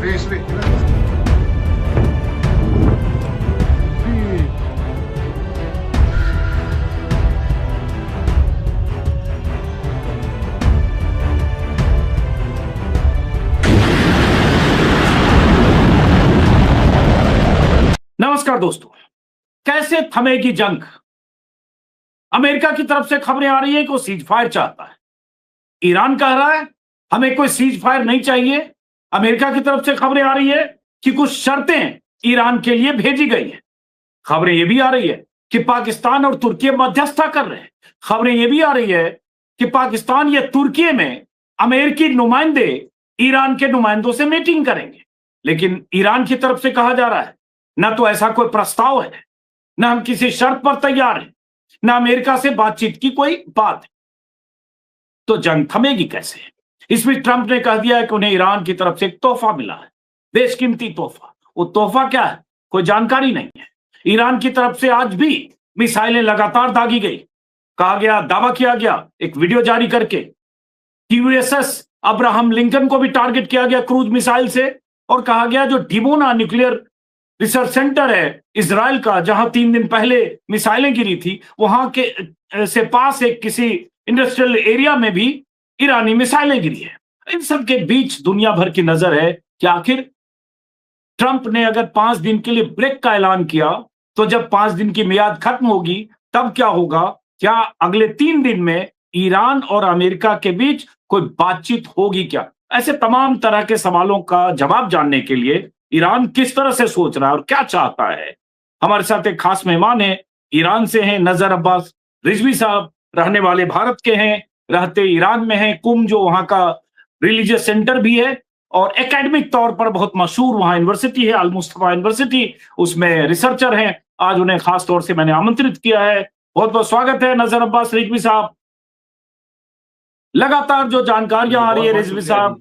श्री नमस्कार दोस्तों। कैसे थमेगी जंग? अमेरिका की तरफ से खबरें आ रही है कि वो सीज फायर चाहता है। ईरान कह रहा है हमें कोई सीज फायर नहीं चाहिए। अमेरिका की तरफ से खबरें आ रही है कि कुछ शर्तें ईरान के लिए भेजी गई हैं। खबरें यह भी आ रही है कि पाकिस्तान और तुर्की मध्यस्थता कर रहे हैं। खबरें यह भी आ रही है कि पाकिस्तान या तुर्की में अमेरिकी नुमाइंदे ईरान के नुमाइंदों से मीटिंग करेंगे। लेकिन ईरान की तरफ से कहा जा रहा है ना तो ऐसा कोई प्रस्ताव है, ना हम किसी शर्त पर तैयार हैं, ना अमेरिका से बातचीत की कोई बात है। तो जंग थमेगी कैसे? इसमें ट्रंप ने कह दिया है कि उन्हें ईरान की तरफ से एक तोहफा मिला है, बेशकीमती तोहफा। वो तोहफा क्या है, कोई जानकारी नहीं है। ईरान की तरफ से आज भी मिसाइलें लगातार दागी गई। कहा गया, दावा किया गया एक वीडियो जारी करके कि यूएसएस अब्राहम लिंकन को भी टारगेट किया गया क्रूज मिसाइल से। और कहा गया जो डिमोना न्यूक्लियर रिसर्च सेंटर है इजराइल का, जहां 3 दिन पहले मिसाइलें गिरी थी, वहां के से पास एक किसी इंडस्ट्रियल एरिया में भी ईरानी मिसाइलें गिरी है। इन सब के बीच दुनिया भर की नजर है कि आखिर ट्रंप ने अगर 5 दिन के लिए ब्रेक का ऐलान किया तो जब 5 दिन की मियाद खत्म होगी तब क्या होगा? क्या अगले 3 दिन में ईरान और अमेरिका के बीच कोई बातचीत होगी क्या? ऐसे तमाम तरह के सवालों का जवाब जानने के लिए ईरान किस तरह से सोच रहा है और क्या चाहता है, हमारे साथ एक खास मेहमान है। ईरान से हैं नजर अब्बास रिजवी साहब, रहने वाले भारत के हैं, रहते ईरान में हैं। कुम जो वहां का रिलीजियस सेंटर भी है और एकेडमिक तौर पर बहुत मशहूर वहां यूनिवर्सिटी है, अल मुस्तफा यूनिवर्सिटी, उसमें रिसर्चर हैं। आज उन्हें खास तौर से मैंने आमंत्रित किया है। बहुत बहुत स्वागत है नजर अब्बास रिजवी साहब। लगातार जो जानकारियां आ रही है रिजवी साहब,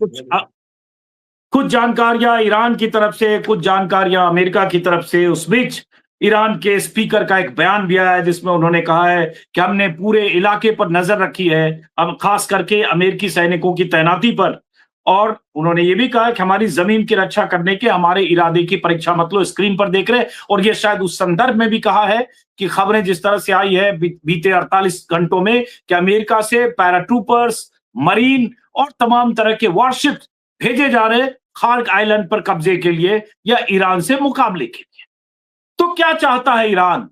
कुछ जानकारियां ईरान की तरफ से, कुछ जानकारियां अमेरिका की तरफ से। उस बीच ईरान के स्पीकर का एक बयान भी आया है जिसमें उन्होंने कहा है कि हमने पूरे इलाके पर नजर रखी है, अब खास करके अमेरिकी सैनिकों की तैनाती पर। और उन्होंने ये भी कहा कि हमारी जमीन की रक्षा करने के हमारे इरादे की परीक्षा मत लो, स्क्रीन पर देख रहे हैं। और ये शायद उस संदर्भ में भी कहा है कि खबरें जिस तरह से आई है बीते 48 घंटों में कि अमेरिका से पैराट्रूपर्स, मरीन और तमाम तरह के वॉरशिप भेजे जा रहे खार्ग आइलैंड पर कब्जे के लिए या ईरान से मुकाबले के लिए। तो क्या चाहता है ईरान,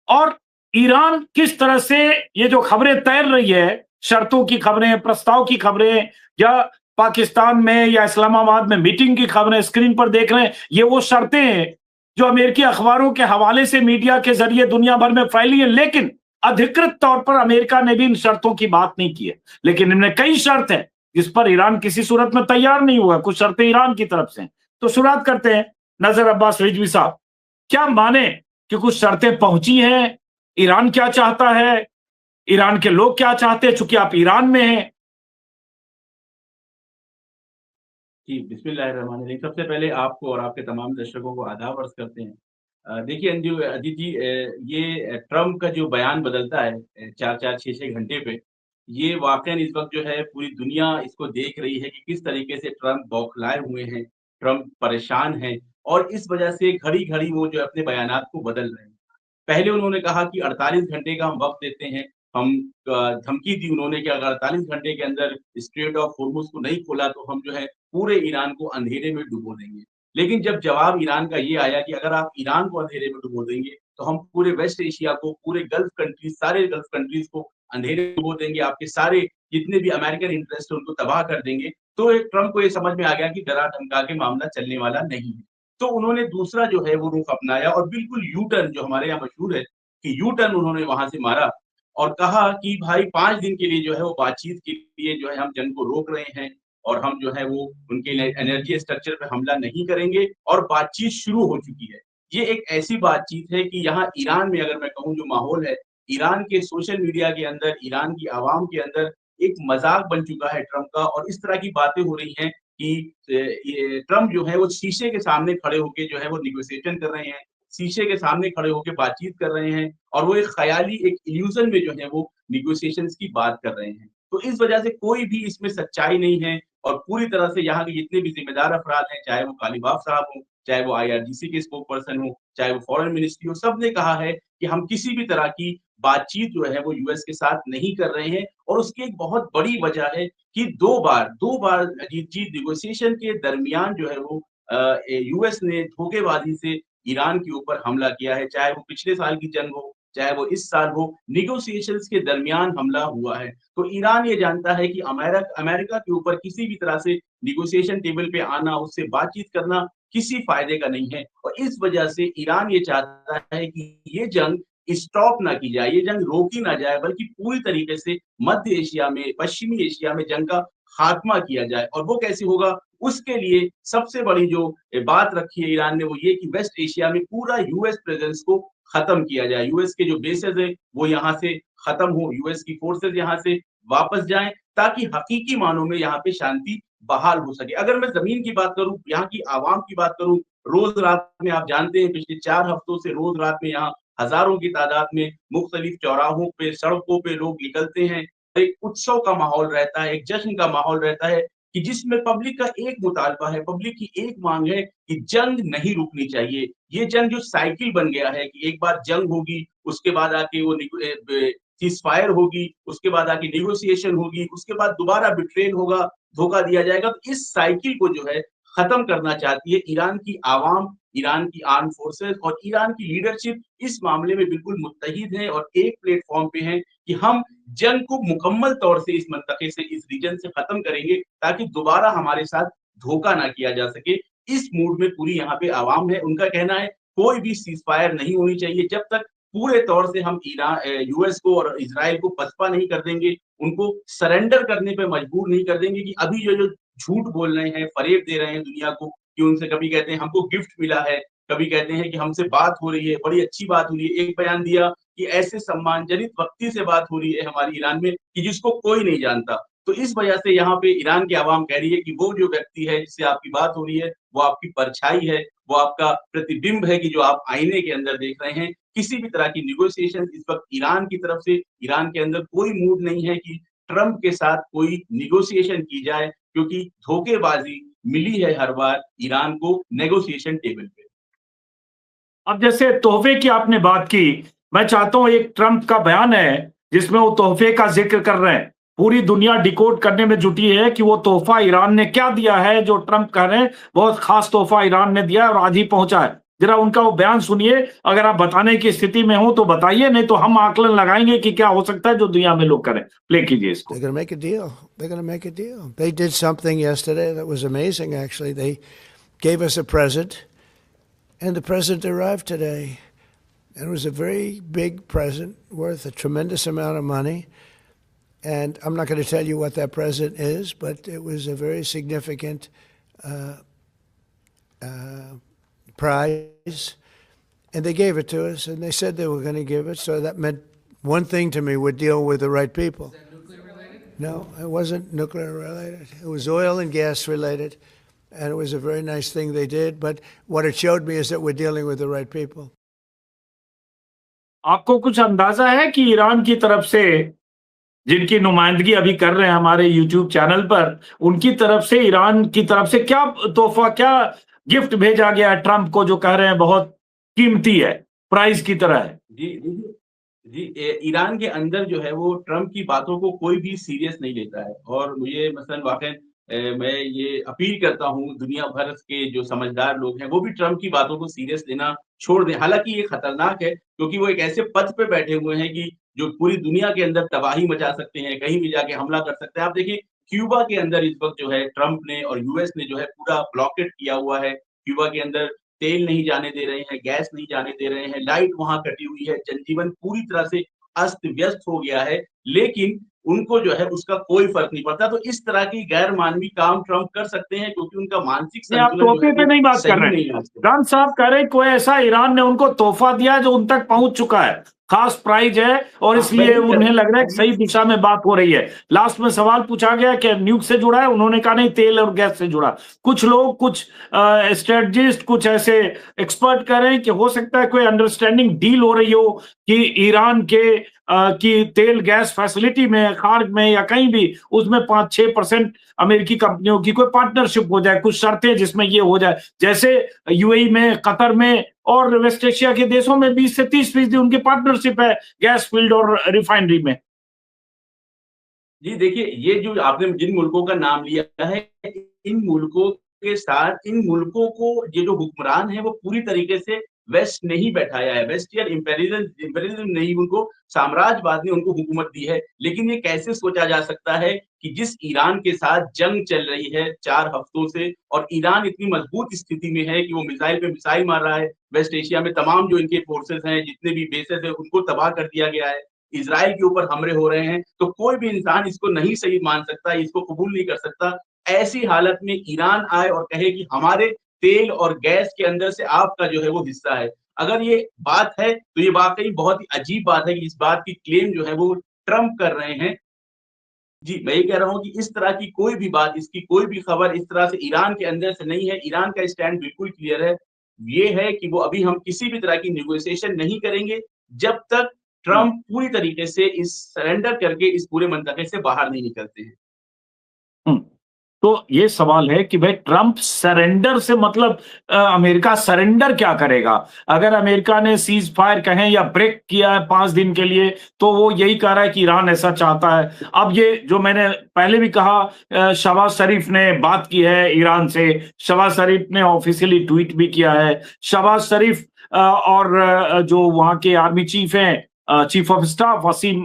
और ईरान किस तरह से ये जो खबरें तैर रही है, शर्तों की खबरें, प्रस्ताव की खबरें, या पाकिस्तान में या इस्लामाबाद में मीटिंग की खबरें स्क्रीन पर देख रहे हैं, ये वो शर्तें हैं जो अमेरिकी अखबारों के हवाले से मीडिया के जरिए दुनिया भर में फैली है। लेकिन अधिकृत तौर पर अमेरिका ने भी इन शर्तों की बात नहीं की है। लेकिन इनमें कई शर्त है जिस पर ईरान किसी सूरत में तैयार नहीं हुआ। कुछ शर्तें ईरान की तरफ से। तो शुरुआत करते हैं नजर अब्बास रिजवी साहब, क्या माने कि कुछ शर्तें पहुंची हैं? ईरान क्या चाहता है, ईरान के लोग क्या चाहते हैं, चूंकि आप ईरान में हैं। जी, बिस्मिल्लाहिर्रहमानिर्रहीम। सबसे पहले आपको और आपके तमाम दर्शकों को आदाब अर्ज़ करते हैं। देखिए अंजू अजीत जी, ये ट्रम्प का जो बयान बदलता है 4-4, 6-6 घंटे पे, ये वाक़ईन इस वक़्त जो है पूरी दुनिया इसको देख रही है कि किस तरीके से ट्रम्प बौखलाए हुए हैं, ट्रम्प परेशान हैं और इस वजह से घड़ी-घड़ी वो जो है अपने बयानात को बदल रहे हैं। पहले उन्होंने कहा कि 48 घंटे का हम वक़्त देते हैं। हम धमकी दी उन्होंने कि अगर 48 घंटे के अंदर स्ट्रेट ऑफ होर्मुज़ को नहीं खोला तो हम जो है पूरे ईरान को अंधेरे में डुबो देंगे। लेकिन जब जवाब ईरान का ये आया कि अगर आप ईरान को अंधेरे में डुबो देंगे, तो हम पूरे वेस्ट एशिया को, पूरे गल्फ कंट्रीज़, सारे गल्फ कंट्रीज़ को अंधेरे में डुबो देंगे, आपके सारे जितने भी अमेरिकन इंटरेस्ट है उनको तबाह कर देंगे। तो एक ट्रम्प को ये समझ में आ गया कि डरा-धमका के मामला चलने वाला नहीं है। तो उन्होंने दूसरा जो है वो रुख अपनाया और बिल्कुल यू टर्न, जो हमारे यहाँ मशहूर है कि यू टर्न, उन्होंने वहाँ से मारा और कहा कि भाई 5 दिन के लिए जो है वो बातचीत के लिए जो है हम जंग को रोक रहे हैं और हम जो है वो उनके एनर्जी स्ट्रक्चर पे हमला नहीं करेंगे और बातचीत शुरू हो चुकी है। ये एक ऐसी बातचीत है कि यहाँ ईरान में अगर मैं कहूँ जो माहौल है, ईरान के सोशल मीडिया के अंदर, ईरान की आवाम के अंदर एक मज़ाक बन चुका है ट्रम्प का और इस तरह की बातें हो रही हैं कि ये ट्रम्प जो है वो शीशे के सामने खड़े होके जो है वो नेगोशिएशन कर रहे हैं, शीशे के सामने खड़े होके बातचीत कर रहे हैं और वो एक ख़याली एक इल्यूज़न में जो है वो नेगोशिएशंस की बात कर रहे हैं। तो इस वजह से कोई भी इसमें सच्चाई नहीं है, और पूरी तरह से यहाँ के जितने भी ज़िम्मेदार अफ़राद हैं, चाहे वो कालीबाफ साहब हों, चाहे वो आईआरजीसी के स्पोक पर्सन हों, चाहे वो फॉरेन मिनिस्ट्री हो, सबने कहा है कि हम किसी भी तरह की बातचीत जो है वो यूएस के साथ नहीं कर रहे हैं और उसकी एक बहुत बड़ी वजह है कि 2 बार अजीत जी नेगोशिएशन के दरमियान जो है वो यूएस ने धोखेबाजी से ईरान के ऊपर हमला किया है, चाहे वो पिछले साल की जंग हो, चाहे वो इस साल हो, नेगोशिएशंस के दरमियान हमला हुआ है। तो ईरान ये जानता है कि अमेरिका के ऊपर किसी भी तरह से नेगोशिएशन टेबल पे आना, उससे बातचीत करना किसी फ़ायदे का नहीं है और इस वजह से ईरान ये चाहता है कि ये जंग स्टॉप ना की जाए, ये जंग रोकी ना जाए बल्कि पूरी तरीके से मध्य एशिया में, पश्चिमी एशिया में जंग का खात्मा किया जाए और वो कैसे होगा? उसके लिए सबसे बड़ी जो बात रखी है ईरान ने वो ये कि वेस्ट एशिया में पूरा यूएस प्रेज़ेंस को खत्म किया जाए। यूएस के जो बेसेस हैं वो यहाँ से खत्म हो, यूएस की फोर्सेस यहाँ से वापस जाएँ ताकि हकीकी मानों में यहाँ पे शांति बहाल हो सके। अगर मैं ज़मीन की बात करूँ, यहाँ की आवाम की बात करूँ, रोज़-रात में आप जानते हैं पिछले 4 हफ्तों से रोज़-रात में यहाँ हज़ारों की तादाद में मुख्तलिफ चौराहों पे, सड़कों पे लोग निकलते हैं। एक उत्सव का माहौल रहता है, एक जश्न का माहौल रहता है कि जिसमें पब्लिक का एक मुतालबा है, पब्लिक की एक माँग है कि जंग नहीं रुकनी चाहिए। ये जंग जो साइकिल बन गया है कि एक बार जंग होगी, उसके बाद आके वो सीज़फायर होगी, उसके बाद आके नेगोशिएशन होगी, उसके बाद दोबारा बिट्रेयल होगा, धोखा दिया जाएगा। तो इस साइकिल को जो है खत्म करना चाहती है ईरान की आवाम, ईरान की आर्म फोर्सेस और ईरान की लीडरशिप इस मामले में बिल्कुल मुत्तहिद है और एक प्लेटफ़ॉर्म पे हैं कि हम जंग को मुकम्मल तौर से इस मंतके से, इस रीजन से खत्म करेंगे ताकि दोबारा हमारे साथ धोखा ना किया जा सके। इस मूड में पूरी यहाँ पे आवाम है। उनका कहना है कोई भी सीज़फायर नहीं होनी चाहिए जब तक पूरे तौर से हम यूएस को और इज़राइल को पसपा नहीं कर देंगे, उनको सरेंडर करने पे मजबूर नहीं कर देंगे कि अभी जो झूठ बोल रहे हैं, फ़रेब दे रहे हैं दुनिया को कि उनसे कभी कहते हैं हमको गिफ्ट मिला है, कभी कहते हैं कि हमसे बात हो रही है, बड़ी अच्छी बात हो रही है। एक बयान दिया कि ऐसे सम्मानजनित व्यक्ति से बात हो रही है हमारी ईरान में कि जिसको कोई नहीं जानता। तो इस वजह से यहाँ पे ईरान की आवाम कह रही है कि वो जो व्यक्ति है जिससे आपकी बात हो रही है, वो आपकी परछाई है, वो आपका प्रतिबिंब है कि जो आप आईने के अंदर देख रहे हैं। किसी भी तरह की नेगोशिएशन इस वक़्त ईरान की तरफ से ईरान के अंदर कोई मूड नहीं है कि ट्रम्प के साथ कोई नेगोशिएशन की जाए क्योंकि धोखेबाज़ी मिली है हर बार ईरान को नेगोशिएशन टेबल पे। अब जैसे तोहफे की आपने बात की, मैं चाहता हूं एक ट्रंप का बयान है जिसमें वो तोहफे का जिक्र कर रहे हैं। पूरी दुनिया डिकोड करने में जुटी है कि वो तोहफा ईरान ने क्या दिया है जो ट्रंप कह रहे हैं बहुत खास तोहफा ईरान ने दिया है और आज ही पहुंचा है। जरा उनका वो बयान सुनिए, अगर आप बताने की स्थिति में हो तो बताइए, नहीं तो हम आकलन लगाएंगे कि क्या हो सकता है जो दुनिया में लोग करें। प्ले कीजिए इसको। They're going to make a deal. They're going to make a deal. They did something yesterday that was amazing, actually. They gave us a present, and the present arrived today. And it was a very big present worth a tremendous amount of money. And I'm not going to tell you what that present is, but it was a very significant prize. And they gave it to us, and they said they were going to give it. So that meant one thing to me: we're dealing with the right people. No, it wasn't nuclear related. It was oil and gas related, and it was a very nice thing they did. But what it showed me is that we're dealing with the right people. आपको कुछ अंदाजा है कि Iran की तरफ से, जिनकी नुमाइंदगी अभी कर रहे हैं हमारे YouTube चैनल पर, उनकी तरफ से, ईरान की तरफ से क्या तोहफा, क्या गिफ्ट भेजा गया है ट्रंप को जो कह रहे हैं बहुत कीमती है, प्राइज की तरह है? ईरान के अंदर जो है वो ट्रंप की बातों को कोई भी सीरियस नहीं लेता है और मुझे मसलन वाक़ई मैं ये अपील करता हूँ दुनिया भर के जो समझदार लोग हैं वो भी ट्रंप की बातों को सीरियस लेना छोड़ दें। हालाँकि ये खतरनाक है क्योंकि वो एक ऐसे पद पे बैठे हुए हैं कि जो पूरी दुनिया के अंदर तबाही मचा सकते हैं, कहीं भी जाके हमला कर सकते हैं। आप देखिए क्यूबा के अंदर इस वक़्त जो है ट्रंप ने और यूएस ने जो है पूरा ब्लॉकेट किया हुआ है। क्यूबा के अंदर तेल नहीं जाने दे रहे हैं, गैस नहीं जाने दे रहे हैं, लाइट वहाँ कटी हुई है, जनजीवन पूरी तरह से अस्त-व्यस्त हो गया है, लेकिन उनको जो है उसका कोई फ़र्क नहीं पड़ता। तो इस तरह की गैर मानवी काम ट्रंप कर सकते हैं क्योंकि उनका मानसिक आप संतुलन तोहफे पे नहीं बात कर रहे नहीं हैं। है। ट्रंप साहब कह रहे हैं कोई ऐसा ईरान ने उनको तोहफा दिया जो उन तक पहुंच चुका है, खास प्राइज है और इसलिए उन्हें लग रहा है कि सही दिशा में बात हो रही है। लास्ट में सवाल पूछा गया कि न्यूक से जुड़ा है, उन्होंने कहा नहीं, तेल और गैस से जुड़ा। कुछ लोग, कुछ स्ट्रेटजिस्ट, कुछ ऐसे एक्सपर्ट कह रहे हैं कि हो सकता है कोई अंडरस्टैंडिंग डील हो रही हो कि ईरान के कि तेल गैस फैसिलिटी में, खार्ग में या कहीं भी उसमें 5-6% अमेरिकी कंपनियों की कोई पार्टनरशिप हो जाए, कुछ शर्तें जिसमें ये हो जाए, जैसे यूएई में, कतर में और वेस्ट एशिया के देशों में 20 से 30% उनकी पार्टनरशिप है गैस फील्ड और रिफाइनरी में। जी देखिए, ये जो आपने जिन मुल्कों का नाम लिया है, इन मुल्कों के साथ इन मुल्कों को ये जो हुक्मरान है वो पूरी तरीके से वेस्ट ने ही बैठाया है। वेस्टियन इम्पेरियलिज्म इम्पेरियलिज्म ने ही उनको साम्राज्यवाद ने उनको हुकूमत दी है। लेकिन ये कैसे सोचा जा सकता है कि जिस ईरान के साथ जंग चल रही है 4 हफ्तों से और ईरान इतनी मजबूत स्थिति में है कि वो मिसाइल पे मिसाइल मार रहा है। वेस्ट एशिया में तमाम जो इनके फोर्सेस हैं, जितने भी बेसेस हैं, उनको तबाह कर दिया गया है। इज़राइल के ऊपर हमले हो रहे हैं, तो कोई भी इंसान इसको नहीं सही मान सकता, इसको कबूल नहीं कर सकता। ऐसी हालत में ईरान आए और कहे कि हमारे तेल और गैस के अंदर से आपका जो है वो हिस्सा है। अगर ये बात है, तो ये वाक़ई बहुत ही अजीब बात है कि इस बात की क्लेम जो है वो ट्रम्प कर रहे हैं। जी, मैं ये कह रहा हूँ कि इस तरह की कोई भी बात, इसकी कोई भी खबर इस तरह से ईरान के अंदर से नहीं है। ईरान का स्टैंड बिल्कुल क्लियर है। ये है कि वो अभी हम किसी भी तरह की नेगोशिएशन नहीं करेंगे, जब तक ट्रम्प पूरी तरीके से इस सरेंडर करके इस पूरे मंतक़े से बाहर नहीं निकलते हैं। हम्म। तो ये सवाल है कि भाई ट्रंप सरेंडर से मतलब अमेरिका सरेंडर क्या करेगा? अगर अमेरिका ने सीज फायर कहें या ब्रेक किया है 5 दिन के लिए, तो वो यही कह रहा है कि ईरान ऐसा चाहता है। अब ये जो मैंने पहले भी कहा, शहबाज शरीफ ने बात की है ईरान से, शहबाज शरीफ ने ऑफिशियली ट्वीट भी किया है। शहबाज शरीफ और जो वहां के आर्मी चीफ हैं, chief of staff Wasim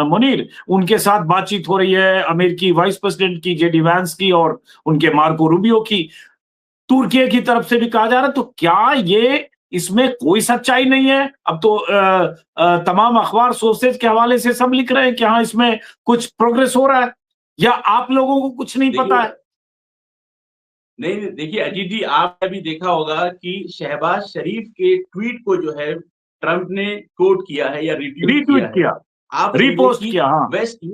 Munir, उनके साथ बातचीत हो रही है अमेरिकी वाइस प्रेसिडेंट की जेडी वैंस की और उनके मार्को रूबियो की। तुर्की की तरफ से भी कहा जा रहा है। तो क्या ये इसमें कोई सच्चाई नहीं है? अब तो तमाम अखबार सोर्सेज के हवाले से सब लिख रहे हैं कि हाँ, इसमें कुछ प्रोग्रेस हो रहा है, या आप लोगों को कुछ नहीं पता देखिए है? नहीं, नहीं, देखिए अजीत जी, आपने भी देखा होगा कि शहबाज शरीफ के ट्वीट को जो है ट्रम्प ने कोट किया है या रिट्वीट किया रीट्वीट है। किया, आप समझिए रीपोस्ट कि किया। हाँ। वेस्ट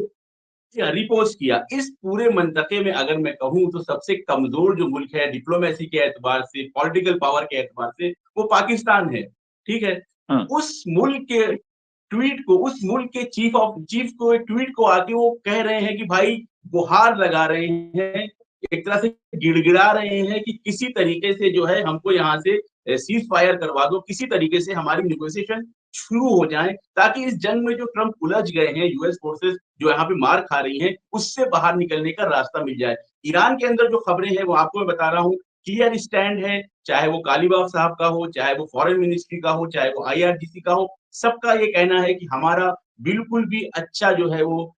या रिपोस्ट किया। इस पूरे मंतक़े में अगर मैं कहूँ तो सबसे कमज़ोर जो मुल्क है डिप्लोमेसी के एतबार से, पॉलिटिकल पावर के एतबार से, वो पाकिस्तान है, ठीक है? हाँ। उस मुल्क के ट्वीट को, उस मुल्क के चीफ को ट्वीट को आके वो कह रहे हैं कि भाई गुहार लगा रहे हैं, एक तरह से गिड़गिड़ा रहे हैं कि किसी तरीके से जो है हमको यहाँ से सीज़ फायर करवा दो, किसी तरीके से हमारी नेगोशिएशन शुरू हो जाए, ताकि इस जंग में जो ट्रम्प उलझ गए हैं, यूएस फोर्सेस जो यहाँ पे मार खा रही हैं, उससे बाहर निकलने का रास्ता मिल जाए। ईरान के अंदर जो खबरें हैं, वो आपको मैं बता रहा हूँ, क्लियर स्टैंड है, चाहे वो कालीबाफ साहब का हो, चाहे वो फॉरेन मिनिस्ट्री का हो, चाहे वो आईआरजीसी का हो, सबका ये कहना है कि हमारा बिल्कुल भी अच्छा जो है वो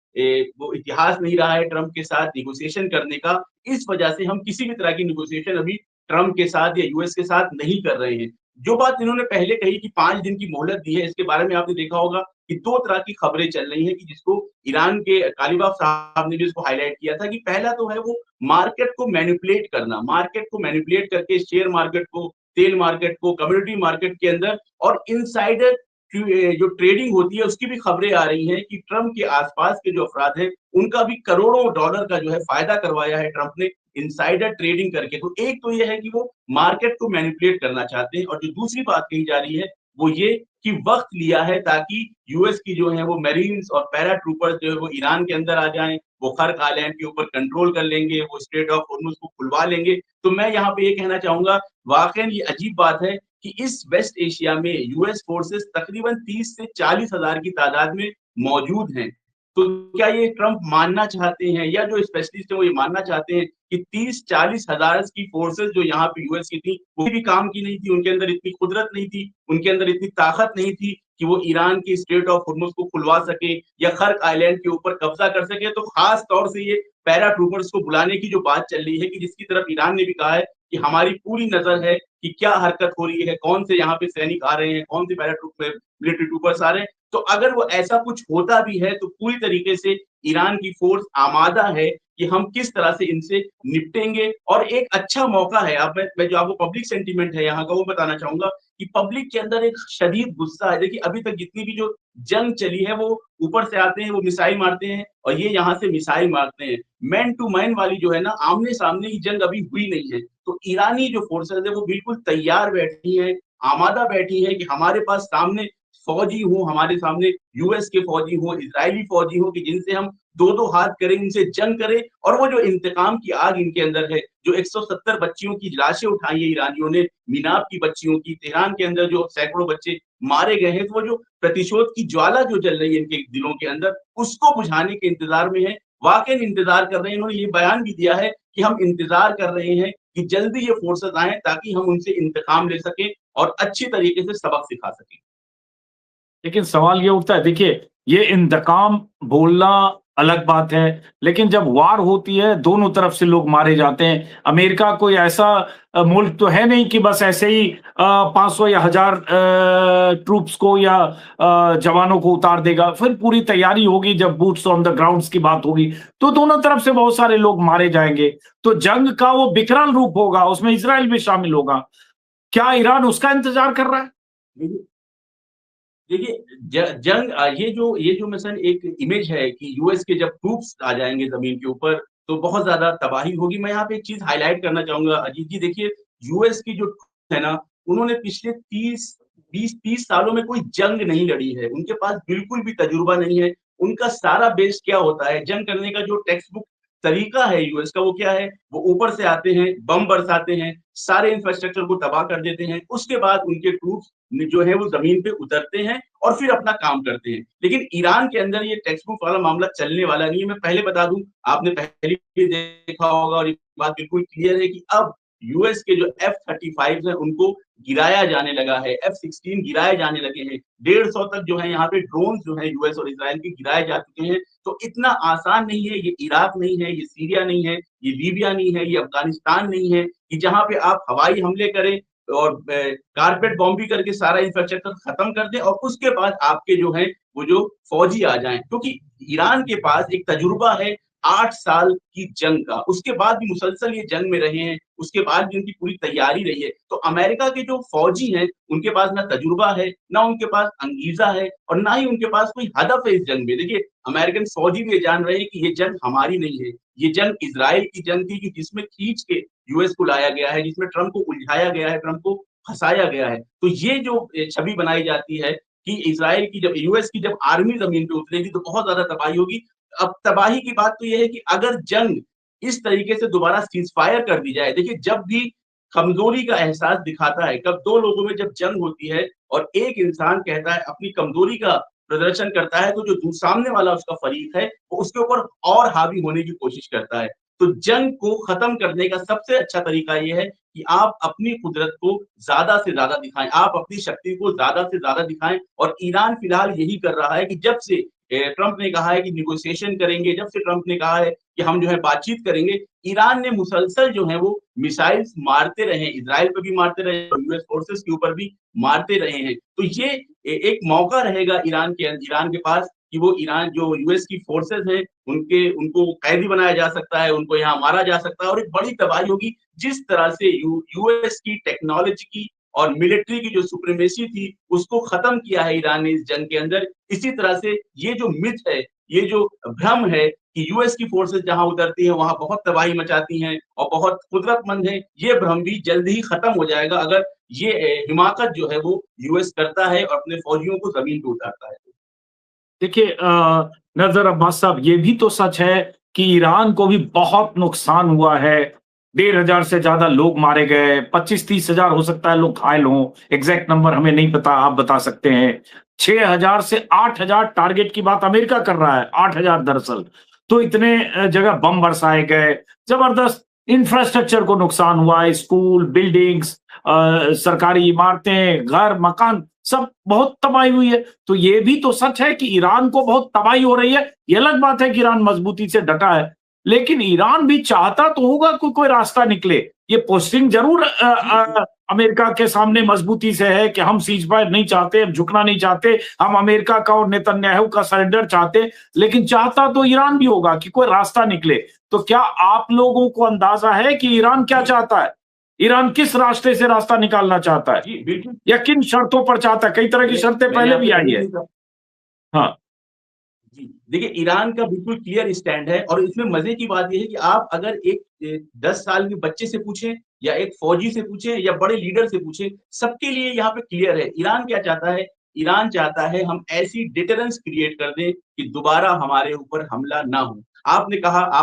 इतिहास नहीं रहा है ट्रम्प के साथ नेगोशिएशन करने का। इस वजह से हम किसी भी तरह की नेगोशिएशन अभी ट्रम्प के साथ या यूएस के साथ नहीं कर रहे हैं। जो बात इन्होंने पहले कही कि 5 दिन की मोहलत दी है, इसके बारे में आपने देखा होगा कि 2 तरह की खबरें चल रही हैं कि जिसको ईरान के कालीबाफ साहब ने भी इसको हाइलाइट किया था कि पहला तो है वो मार्केट को मैनिपुलेट करना, मार्केट को मैनिपुलेट करके शेयर मार्केट को, तेल मार्केट को, कमोडिटी मार्केट के अंदर और इनसाइडर जो ट्रेडिंग होती है उसकी भी खबरें आ रही हैं कि ट्रम्प के आसपास के जो अफराद हैं, उनका भी करोड़ों डॉलर का जो है फायदा करवाया है ट्रम्प ने इनसाइडर ट्रेडिंग करके। तो एक तो ये है कि वो मार्केट को मैनिपुलेट करना चाहते हैं और जो दूसरी बात कही जा रही है वो ये कि वक्त लिया है ताकि यूएस की जो है वो मेरीन्स और पैरा ट्रूपर्स जो है वो ईरान के अंदर आ जाएं, वो खर्क आइलैंड के ऊपर कंट्रोल कर लेंगे, वो स्ट्रेट ऑफ हॉर्मुज को खुलवा लेंगे। तो मैं यहाँ पे ये कहना चाहूंगा, वाकई ये अजीब बात है कि इस वेस्ट एशिया में यूएस फोर्सेस तकरीबन 30 से 40 हजार की तादाद में मौजूद हैं। तो क्या ये ट्रम्प मानना चाहते हैं या जो स्पेशलिस्ट है वो ये मानना चाहते हैं कि 30-40 हजार की फोर्सेस जो यहाँ पे यूएस की थी, वो भी काम की नहीं थी, उनके अंदर इतनी कुदरत नहीं थी, उनके अंदर इतनी ताकत नहीं थी कि वो ईरान के स्ट्रेट ऑफ हॉर्मुज को खुलवा सके या खर्क आइलैंड के ऊपर कब्जा कर सके। तो खास तौर से ये पैरा ट्रूपर्स को बुलाने की जो बात चल रही है कि जिसकी तरफ ईरान ने भी कहा है कि हमारी पूरी नजर है कि क्या हरकत हो रही है, कौन से यहाँ पे सैनिक आ रहे हैं, कौन से पैरा ट्रूप मिलिट्री ट्रूपर्स आ रहे हैं। तो अगर वो ऐसा कुछ होता भी है तो पूरी तरीके से ईरान की फोर्स आमादा है कि हम किस तरह से इनसे निपटेंगे। और एक अच्छा मौका है, अब मैं जो आपको पब्लिक सेंटीमेंट है यहाँ का वो बताना चाहूंगा कि पब्लिक के अंदर एक शदीद गुस्सा है। देखिए अभी तक जितनी भी जो जंग चली है वो ऊपर से आते हैं, वो मिसाइल मारते हैं और ये यहाँ से मिसाइल मारते हैं। मैन टू मैन वाली जो है ना, आमने सामने की जंग अभी हुई नहीं है। तो ईरानी जो फोर्सेस है वो बिल्कुल तैयार बैठी है, आमादा बैठी है कि हमारे पास सामने फौजी हो हमारे सामने, यूएस के फौजी हो, इजरायली फौजी हो, कि जिनसे हम दो-दो हाथ करें, उनसे जंग करें, और वो जो इंतकाम की आग इनके अंदर है, जो 170 बच्चियों की लाशें उठाई है ईरानियों ने, मीनाब की बच्चियों की, तेहरान के अंदर जो सैकड़ों बच्चे मारे गए हैं, तो वो जो प्रतिशोध की ज्वाला जो जल रही है इनके दिलों के अंदर, उसको बुझाने के इंतजार में है। वाक़ई इंतजार कर रहे हैं। इन्होंने ये बयान भी दिया है कि हम इंतजार कर रहे हैं कि जल्दी ये फोर्सेस आएँ, ताकि हम उनसे इंतकाम ले सकें और अच्छी तरीके से सबक सिखा सकें। लेकिन सवाल ये उठता है, देखिए, ये इंतकाम बोलना अलग बात है, लेकिन जब वार होती है दोनों तरफ से लोग मारे जाते हैं। अमेरिका कोई ऐसा मुल्क तो है नहीं कि बस ऐसे ही 500 या 1000 ट्रूप्स को या जवानों को उतार देगा। फिर पूरी तैयारी होगी, जब बूट्स ऑन द ग्राउंड्स की बात होगी तो दोनों तरफ से बहुत सारे लोग मारे जाएंगे। तो जंग का वो विकराल रूप होगा, उसमें इजराइल भी शामिल होगा। क्या ईरान उसका इंतजार कर रहा है? देखिए देखिए, जंग ये जो मिशन एक इमेज है कि यूएस के जब ट्रूप्स आ जाएँगे ज़मीन के ऊपर, तो बहुत ज़्यादा तबाही होगी। मैं यहाँ पे एक चीज़ हाइलाइट करना चाहूँगा अजीत जी, देखिए, यूएस की जो ट्रूप्स है ना, उन्होंने पिछले 20-30 सालों में कोई जंग नहीं लड़ी है। उनके पास बिल्कुल भी तजुर्बा नहीं है। उनका सारा बेस क्या होता है, जंग करने का जो टेक्स्ट बुक तरीका है यूएस का, वो क्या है? वो ऊपर से आते हैं, बम बरसाते हैं, सारे इंफ्रास्ट्रक्चर को तबाह कर देते हैं। उसके बाद उनके ट्रूप्स जो है वो ज़मीन पे उतरते हैं और फिर अपना काम करते हैं। लेकिन ईरान के अंदर ये टेक्स्ट बुक वाला मामला चलने वाला नहीं है। मैं पहले बता दूँ, आपने पहले भी देखा होगा और ये बात बिल्कुल क्लियर है कि अब यूएस के जो F-35 हैं, उनको गिराया जाने लगा है, F-16 गिराए जाने लगे हैं। 150 तक जो है यहाँ पे ड्रोन्स जो हैं यूएस और इज़राइल के गिराए जा चुके हैं। तो इतना आसान नहीं है, ये इराक नहीं है, ये सीरिया नहीं है, ये लीबिया नहीं है, ये अफ़गानिस्तान नहीं है कि जहाँ पे आप हवाई हमले करें और कारपेट बॉम्बिंग करके सारा इंफ्रास्ट्रक्चर खत्म कर दें और उसके बाद आपके जो हैं वो जो फौजी आ जाएँ। क्योंकि ईरान के पास एक तजुर्बा है 8 साल की जंग का, उसके बाद भी मुसलसल ये जंग में रहे हैं, उसके बाद भी उनकी पूरी तैयारी रही है। तो अमेरिका के जो फौजी हैं, उनके पास ना तजुर्बा है, ना उनके पास अंगीज़ा है और ना ही उनके पास कोई हदफ है इस जंग में। देखिए, अमेरिकन फौजी भी ये जान रहे हैं कि ये जंग हमारी नहीं है, ये जंग इज़राइल की जंग थी कि जिसमें खींच के यूएस को लाया गया है, जिसमें ट्रम्प को उलझाया गया है, ट्रम्प को फँसाया गया है। तो ये जो छवि बनाई जाती है कि इज़राइल की जब यूएस की जब आर्मी ज़मीन पे उतरेगी तो बहुत ज़्यादा तबाही होगी। अब तबाही की बात तो ये है कि अगर जंग इस तरीके से दोबारा सीज़फायर कर दी जाए, देखिए, जब भी कमज़ोरी का एहसास दिखाता है, कब 2 लोगों में जब जंग होती है और एक इंसान कहता है अपनी कमज़ोरी का प्रदर्शन करता है, तो जो सामने वाला उसका फरीक है, वो उसके ऊपर और हावी होने की कोशिश करता है। तो जंग को खत्म करने का सबसे अच्छा तरीका ये है कि आप अपनी कुदरत को ज़्यादा से ज़्यादा दिखाएँ, आप अपनी शक्ति को ज़्यादा से ज़्यादा दिखाएँ और ईरान फिलहाल यही कर रहा है कि जब से ट्रम्प ने कहा है कि नेगोशिएशन करेंगे, जब से ट्रम्प ने कहा है कि हम जो है बातचीत करेंगे, ईरान ने मुसलसल जो है वो मिसाइल्स मारते रहे, इज़राइल पे भी मारते रहे और यूएस फोर्सेस के ऊपर भी मारते रहे हैं। तो ये एक मौका रहेगा ईरान के पास कि वो ईरान जो यूएस की फोर्सेस हैं, उनको कैदी बनाया जा सकता है, उनको यहाँ मारा जा सकता है और एक बड़ी तबाही होगी। जिस तरह से यूएस की टेक्नोलॉजी की और मिलिट्री की जो सुप्रीमेसी थी, उसको खत्म किया है ईरान ने इस जंग के अंदर। इसी तरह से ये जो मिथ है, ये जो भ्रम है कि यूएस की फोर्सेस जहाँ उतरती हैं, वहाँ बहुत तबाही मचाती हैं और बहुत कुदरतमंद हैं, ये भ्रम भी जल्द ही खत्म हो जाएगा अगर ये हिमाकत जो है वो यूएस करता है और अपने फौजियों को ज़मीन पे उतारता है। देखिए, नजर अब्बास साहब, ये भी तो सच है कि ईरान को भी बहुत नुकसान हुआ है। 1,500 से ज्यादा लोग मारे गए, 25-30 हजार हो सकता है लोग घायल हों। एग्जैक्ट नंबर हमें नहीं पता, आप बता सकते हैं। 6,000 से 8,000 टारगेट की बात अमेरिका कर रहा है, 8,000 दरअसल। तो इतने जगह बम बरसाए गए, जबरदस्त इंफ्रास्ट्रक्चर को नुकसान हुआ है, स्कूल, बिल्डिंग्स, सरकारी इमारतें, घर, मकान, सब बहुत तबाही हुई है। तो ये भी तो सच है कि ईरान को बहुत तबाही हो रही है। ये अलग बात है कि ईरान मजबूती से डटा है, लेकिन ईरान भी चाहता तो होगा कोई रास्ता निकले। ये पोस्टिंग जरूर अमेरिका के सामने मजबूती से है कि हम सीजफायर नहीं चाहते, हम झुकना नहीं चाहते, हम अमेरिका का और नेतन्याहू का सरेंडर चाहते, लेकिन चाहता तो ईरान भी होगा कि कोई रास्ता निकले। तो क्या आप लोगों को अंदाजा है कि ईरान क्या चाहता है? ईरान किस रास्ते से रास्ता निकालना चाहता है जी, बिल्कुल। या किन शर्तों पर चाहता है? कई तरह की शर्तें मैंने पहले भी आपको आई है। पहले भी कहा। हाँ। जी, देखिए, ईरान का बिल्कुल क्लियर स्टैंड है और इसमें मज़े की बात ये है कि आप अगर एक 10 साल के बच्चे से पूछें या एक फौजी से पूछें या बड़े लीडर से पूछें, सबके लिए यहाँ पे क्लियर है। ईरान क्या चाहता है? ईरान चाहता है हम ऐसी डिटरेंस क्रिएट कर दें कि दोबारा हमारे ऊपर हमला ना हो। आपने कहा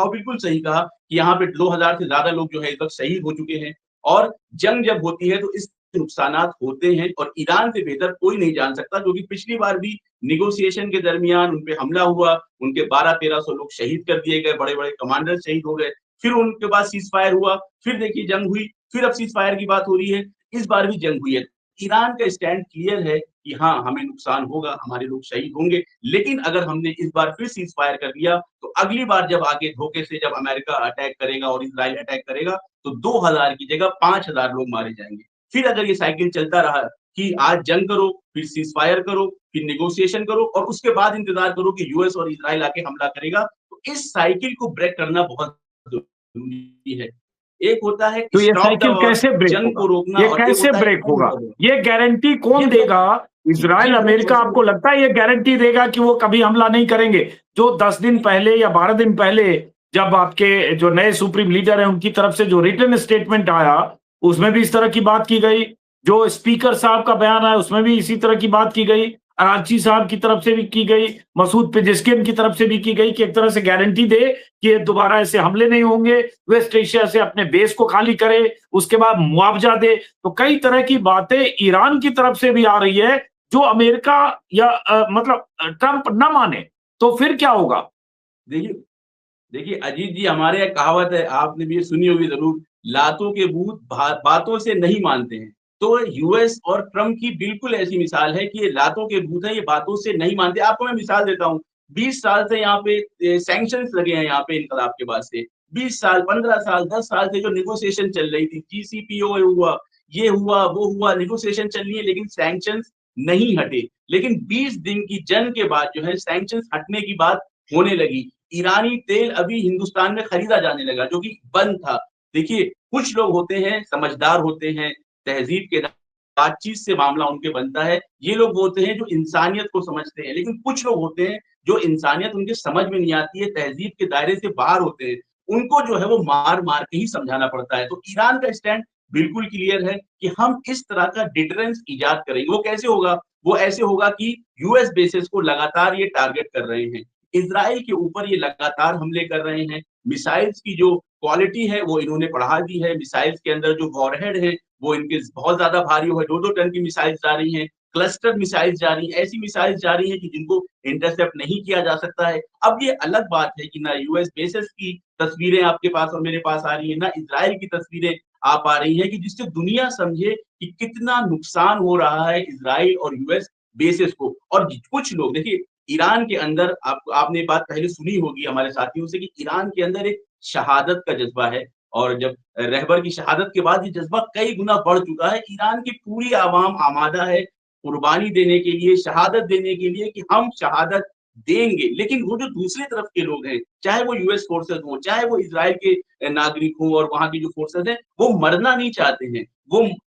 बिल्कुल सही कहा कि यहाँ पे 2000 से ज़्यादा लोग जो है इस वक़्त शहीद हो चुके हैं और जंग जब होती है तो इस नुकसानात होते हैं और ईरान से बेहतर कोई नहीं जान सकता, क्योंकि पिछली बार भी नेगोशिएशन के दरमियान उन पे हमला हुआ, उनके 12-1300 लोग शहीद कर दिए गए, बड़े-बड़े कमांडर शहीद हो गए। फिर उनके बाद सीज़ फायर हुआ, फिर देखिए जंग हुई, फिर अब सीज़ फायर की बात हो रही है, इस बार भी जंग हुई है। ईरान का स्टैंड क्लियर है कि हाँ, हमें नुकसान होगा, हमारे लोग शहीद होंगे, लेकिन अगर हमने इस बार फिर सीज़ फायर कर दिया, तो अगली बार जब आगे धोखे से जब अमेरिका अटैक करेगा और इज़राइल अटैक करेगा, तो 2000 की जगह 5000 लोग मारे जाएँगे। फिर अगर ये साइकिल चलता रहा कि आज जंग करो, फिर सीज़ फायर करो, फिर नेगोशिएशन करो और उसके बाद इंतज़ार करो कि यूएस और इज़राइल आके हमला करेगा, तो इस साइकिल को ब्रेक करना बहुत ज़रूरी है। एक होता है तो ये स्टॉप द साइकिल वॉर, कैसे ब्रेक जंग होगा? को रोकना ये और एक कैसे होता है ब्रेक एंड होगा? The war. ये गारंटी कौन ये देगा? ये इज़राइल, बहुत अमेरिका, कैसे आपको लगता है ये गारंटी देगा कि वो कभी हमला नहीं करेंगे? जो 10 दिन पहले या 12 दिन पहले जब आपके जो नए सुप्रीम लीडर हैं उनकी तरफ से जो रिटन स्टेटमेंट आया, उसमें भी इस तरह की बात की गई। जो स्पीकर साहब का बयान आया उसमें भी इसी तरह की बात की गई। अरागची साहब की तरफ से भी की गई, मसूद पेजेस्कियन की तरफ से भी की गई कि एक तरह से गारंटी दे कि ये दोबारा ऐसे हमले नहीं होंगे, वेस्ट एशिया से अपने बेस को खाली करे, उसके बाद मुआवजा दे। तो कई तरह की बातें ईरान की तरफ से भी आ रही है, जो अमेरिका या मतलब ट्रंप ना माने, तो फिर क्या होगा? देखिए देखिए अजीत जी, हमारे यहाँ कहावत है, आपने भी ये सुनी होगी ज़रूर, लातों के भूत बातों से नहीं मानते हैं। तो यूएस और ट्रम्प की बिल्कुल ऐसी मिसाल है कि ये लातों के भूत हैं, ये बातों से नहीं मानते। आपको मैं मिसाल देता हूँ, 20 साल से यहाँ पे सैंक्शंस लगे हैं यहाँ पे इनकलाब के बाद से। 20 साल, 15 साल, 10 साल से जो नेगोशिएशन चल रही थी, जीसीपीओए हुआ, ये हुआ, वो हुआ, नेगोशिएशन चल रही है लेकिन सैंक्शंस नहीं हटे। लेकिन 20 दिन की जंग के बाद जो है सैंक्शंस हटने की बात होने लगी। ईरानी तेल अभी हिंदुस्तान में खरीदा जाने लगा, जो कि बंद था। देखिए, कुछ लोग होते हैं, समझदार होते हैं, तहज़ीब के बातचीत से मामला उनके बनता है। ये लोग वो होते हैं जो इंसानियत को समझते हैं, लेकिन कुछ लोग होते हैं जो इंसानियत उनके समझ में नहीं आती है, तहज़ीब के दायरे से बाहर होते हैं। उनको जो है वो मार-मार के ही समझाना पड़ता है। तो ईरान का स्टैंड बिल्कुल क्लियर है कि हम इस तरह का डिटरेंस ईज़ाद करेंगे। वो कैसे होगा? वो ऐसे होगा कि यूएस बेसेस को लगातार ये टारगेट कर रहे हैं। इज़राइल के ऊपर ये लगातार हमले कर रहे हैं। मिसाइल्स की जो क्वालिटी है वो इन्होंने बढ़ा दी है। मिसाइल्स के अंदर जो वॉरहेड है वो इनके बहुत ज़्यादा भारी है, 2-2 टन की मिसाइल्स जा रही हैं। क्लस्टर मिसाइल्स जा रही हैं, ऐसी मिसाइल्स जा रही हैं कि जिनको इंटरसेप्ट नहीं किया जा सकता है। अब ये अलग बात है कि ना यूएस बेसेस की तस्वीरें आपके पास और मेरे पास आ रही हैं, ना इज़राइल की तस्वीरें आ पा रही हैं कि जिससे दुनिया समझे कि कितना नुकसान हो रहा है इज़राइल और यूएस बेसेस को। और कुछ लोग देखिए, ईरान के अंदर आपने ये बात पहले सुनी होगी हमारे साथियों से कि ईरान के अंदर एक शहादत का जज़्बा है और जब रहबर की शहादत के बाद ये जज़्बा कई गुना बढ़ चुका है। ईरान की पूरी आवाम आमादा है कुर्बानी देने के लिए, शहादत देने के लिए कि हम शहादत देंगे। लेकिन वो जो दूसरी तरफ के लोग हैं, चाहे वो यूएस फोर्सेस हों, चाहे वो इज़राइल के नागरिक हों और वहाँ की जो फोर्सेस हैं, वो मरना नहीं चाहते हैं।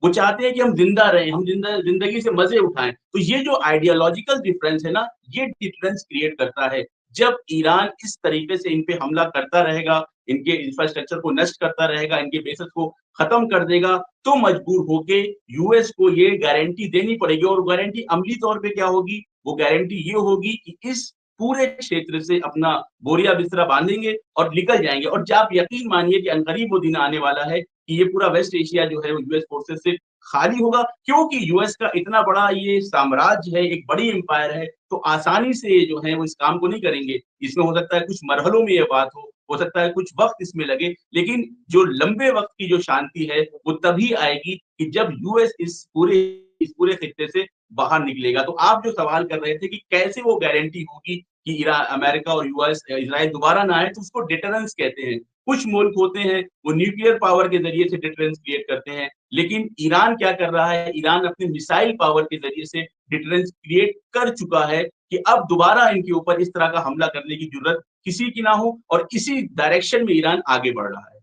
वो चाहते हैं कि हम ज़िंदा रहें, हम ज़िंदगी से मज़े उठाएँ। तो ये जो आइडियोलॉजिकल डिफरेंस है ना, ये डिफरेंस क्रिएट करता है। जब ईरान इस तरीके से इन पे हमला करता रहेगा, इनके इंफ्रास्ट्रक्चर को नष्ट करता रहेगा, इनके बेसेस को खत्म कर देगा, तो मजबूर होके यूएस को ये गारंटी देनी पड़ेगी और गारंटी अमली तौर पे क्या होगी? वो गारंटी ये होगी कि इस पूरे क्षेत्र से अपना बोरिया बिस्तरा बाँधेंगे और निकल जाएँगे और आप यकीन मानिए कि अनकरीब वो दिन आने वाला है कि ये पूरा वेस्ट एशिया जो है वो यूएस फोर्सेस से खाली होगा, क्योंकि यूएस का इतना बड़ा ये साम्राज्य है, एक बड़ी एम्पायर है, तो आसानी से ये जो है वो इस काम को नहीं करेंगे। इसमें हो सकता है कुछ मरहलों में ये बात हो सकता है कुछ वक़्त इसमें लगे, लेकिन जो लंबे वक़्त की जो शांति है, वो तभी आएगी कि जब यूएस इस पूरे खित्ते से बाहर निकलेगा। तो आप जो सवाल कर रहे थे कि कैसे वो गारंटी होगी कि अमेरिका और यूएस इज़राइल दोबारा ना आए, तो उसको डिटरेंस कहते हैं। कुछ मुल्क होते हैं, वो न्यूक्लियर पावर के ज़रिए से डिटरेंस क्रिएट करते हैं, लेकिन ईरान क्या कर रहा है? ईरान अपने मिसाइल पावर के ज़रिए से डिटरेंस क्रिएट कर चुका है कि अब दोबारा इनके ऊपर इस तरह का हमला करने की ज़रूरत किसी की ना हो और इसी डायरेक्शन में ईरान आगे बढ़ रहा है।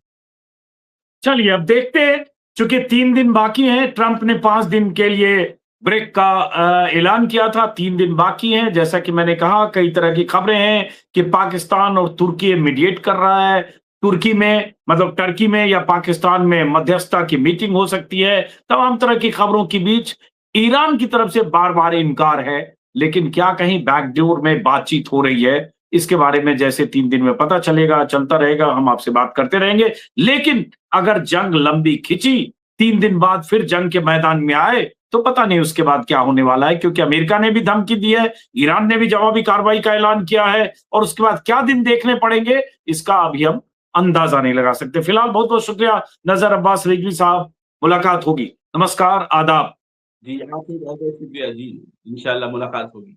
चलिए अब देखते हैं, चूंकि 3 दिन बाकी हैं, ट्रंप ने 5 दिन के लिए ब्रेक का ऐलान किया था, 3 दिन बाकी हैं। जैसा कि मैंने कहा, कई तरह की खबरें हैं कि पाकिस्तान और तुर्की मीडिएट कर रहा है। तुर्की में मतलब टर्की में या पाकिस्तान में मध्यस्थता की मीटिंग हो सकती है। तमाम तरह की खबरों के बीच ईरान की तरफ से बार बार इनकार है, लेकिन क्या कहीं बैकडोर में बातचीत हो रही है? इसके बारे में जैसे 3 दिन में पता चलेगा, चलता रहेगा, हम आपसे बात करते रहेंगे। लेकिन अगर जंग लंबी खिंची, 3 दिन बाद फिर जंग के मैदान में आए, तो पता नहीं उसके बाद क्या होने वाला है, क्योंकि अमेरिका ने भी धमकी दी है, ईरान ने भी जवाबी कार्रवाई का ऐलान किया है, और उसके बाद क्या दिन देखने पड़ेंगे, इसका अभी हम अंदाजा नहीं लगा सकते। फिलहाल बहुत-बहुत शुक्रिया नज़र अब्बास रिजवी साहब, मुलाकात होगी। नमस्कार, आदाब। जी, आपसे बहुत-बहुत शुक्रिया जी। इंशाअल्लाह मुलाकात होगी।